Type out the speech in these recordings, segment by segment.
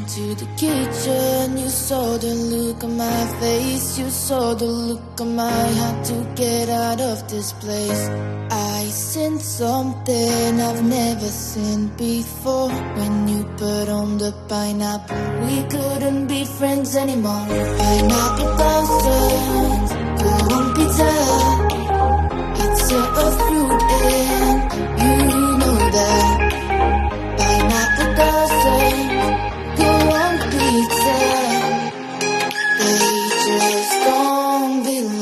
into the kitchen, you saw the look on my face, you saw the look on my heart to get out of this place. I seen something I've never seen before. When you put on the pineapple, we couldn't be friends anymore. Pineapple doesn't go on pizza. It's a fruit and you know that. Pineapple doesn't go on pizza. They just don't belong.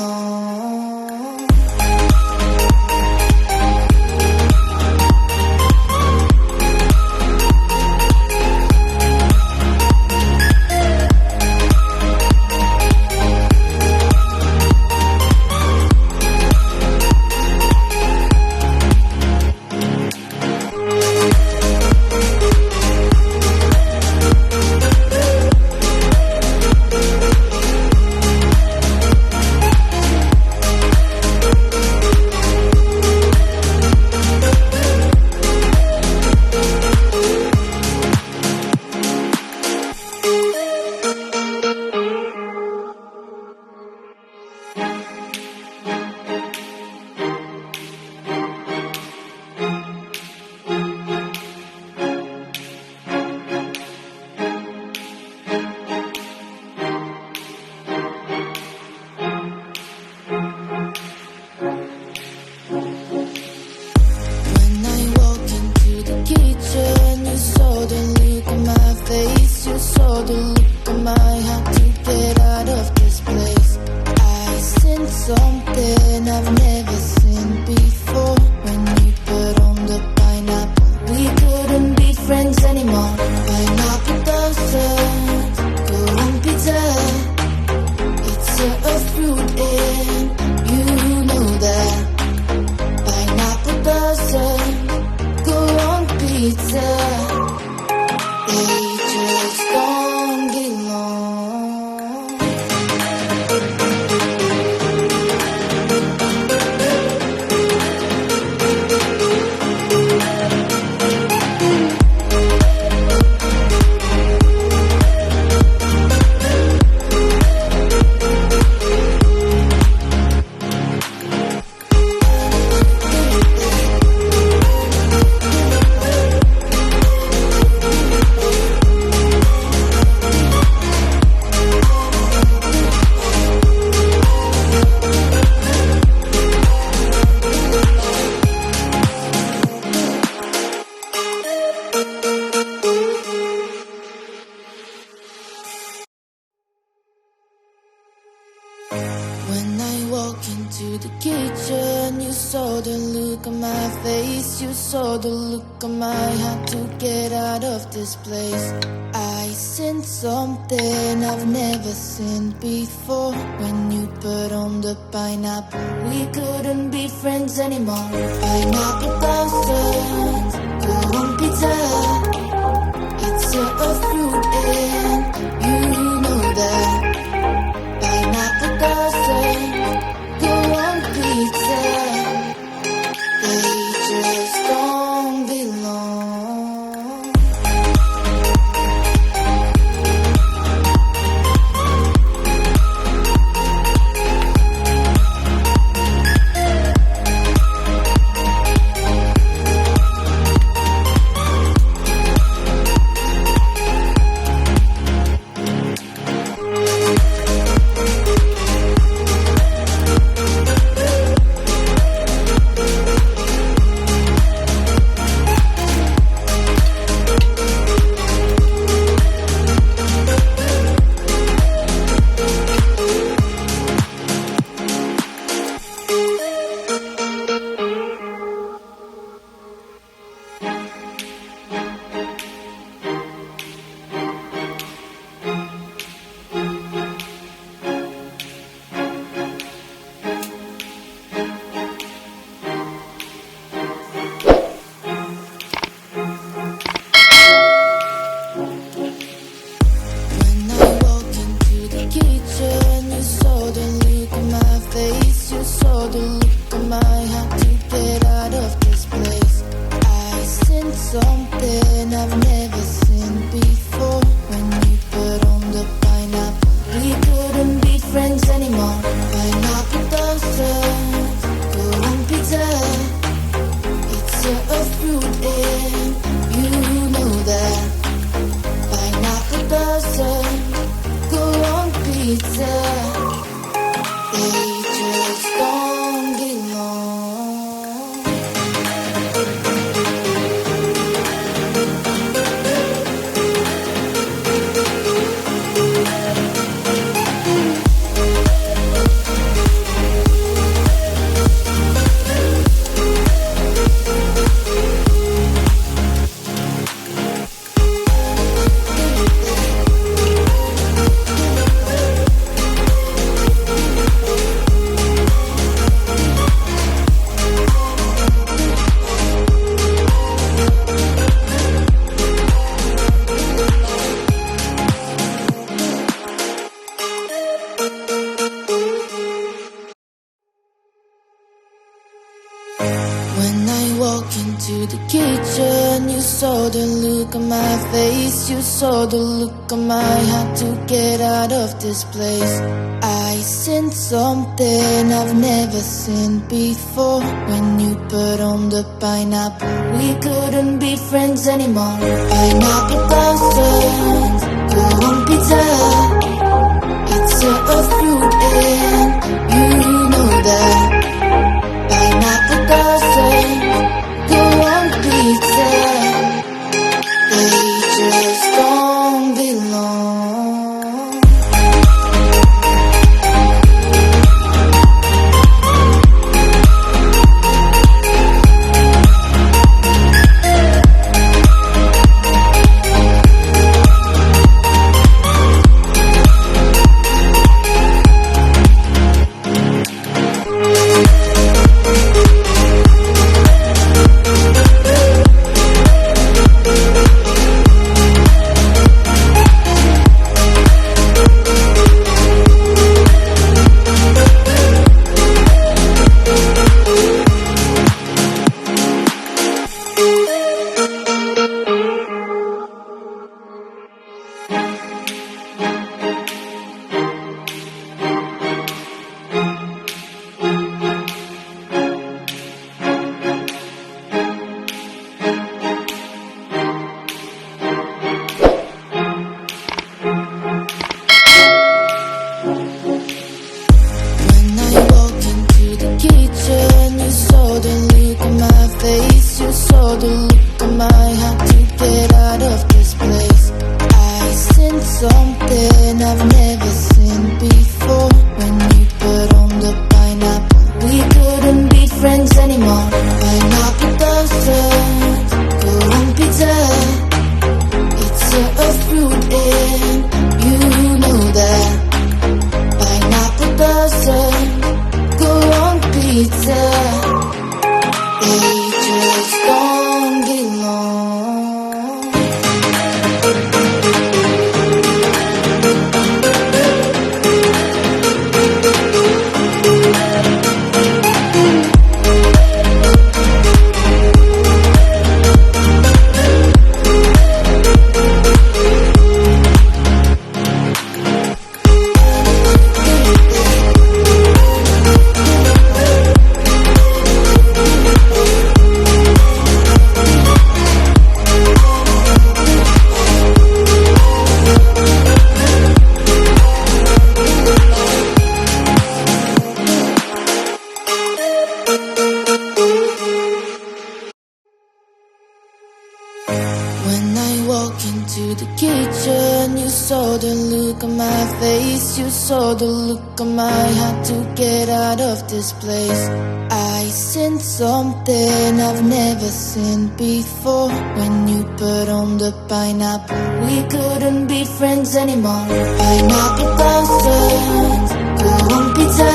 When I walk into the kitchen, you saw the look on my face, you saw the look on my heart to get out of this place. I seen something I've never seen before. When you put on the pineapple, we couldn't be friends anymore. Pineapple doesn't go on pizza. It's a fruit and you know that. Pineapple doesn't go on pizza. They just don't belong. Something I've never seen before. When fruit and you know that pineapple doesn't go on pizza. They just don't belong. When I walk into the kitchen, you saw the look on my face. You saw the look on my heart to get out of this place. I sensed something I've never seen before. When you put on the pineapple, we couldn't be friends anymore. Pineapple doesn't go on pizza. It's a fruit and you know that. Pineapple doesn't go on pizza. They just don't belong. Something I've never seen before. When you put on the pineapple, we couldn't be friends anymore. Pineapple doesn't go on pizza. It's a fruit and you know that. Pineapple doesn't go on pizza. They just don't belong. When I walk into the kitchen, you saw the look on my face. You saw the look on my heart to get out of this place. I sensed something I've never seen before. When you put on the pineapple, we couldn't be friends anymore. Pineapple doesn't go on pizza.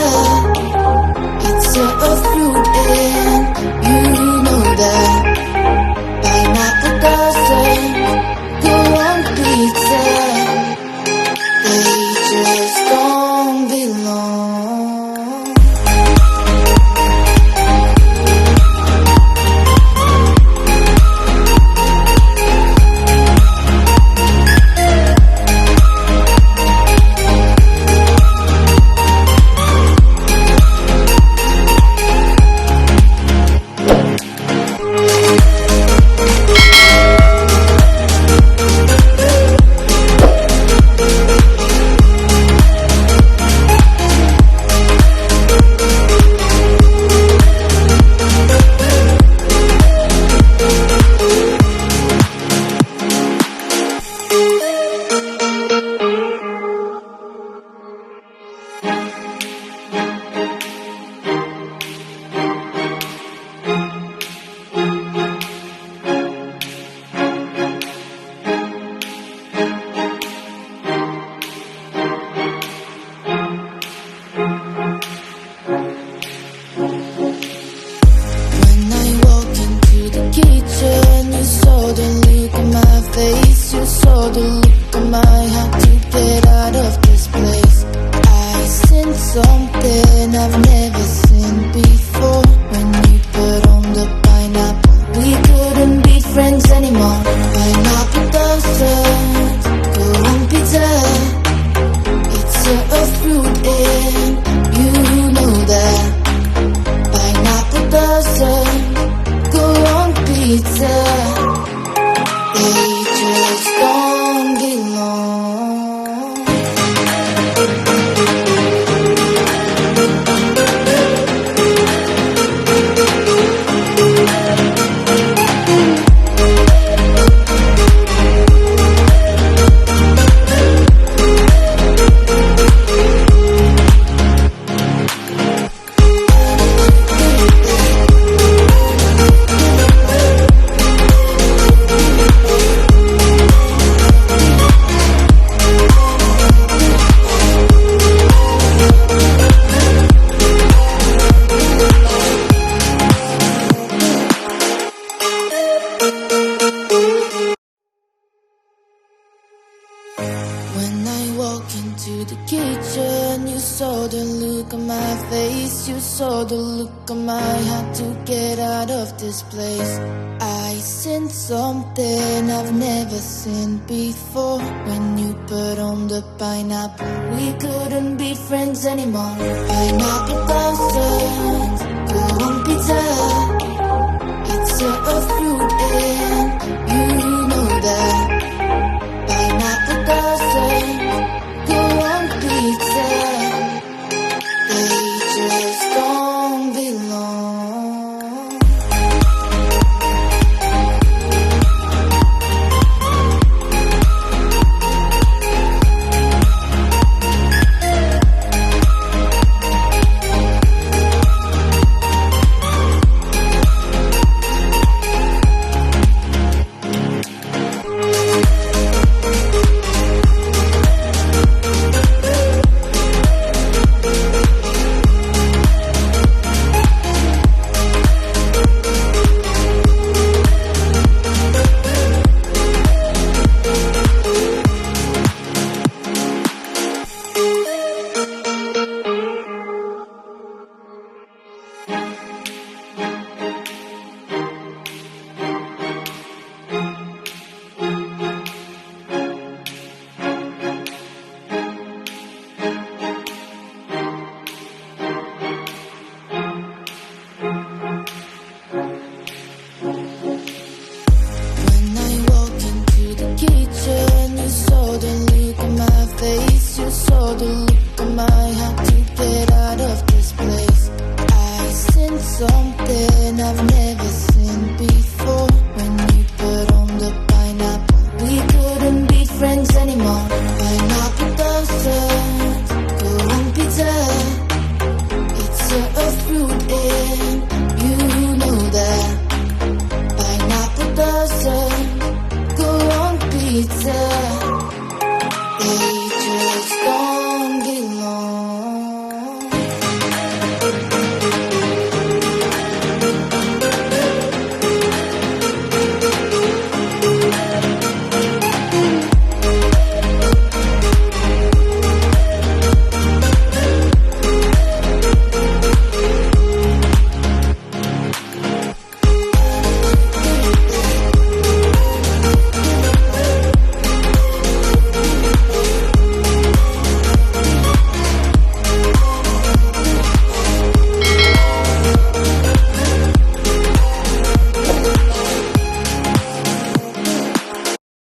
It's a fruit and you know that. Pineapple doesn't go on pizza. They just don't belong. friends anymore. Pineapple doesn't go on pizza. It's a fruit and you know that. Pineapple doesn't go on pizza. They just don't belong. When I walk into the kitchen, you saw the look on my face. You saw the look on my heart to get out of this place. I seen something I've never seen before. When you put on the pineapple, we couldn't be friends anymore. Pineapple doesn't go on pizza. It's a fruit and you know that. Pineapple doesn't go on pizza. They just don't belong. Something I've never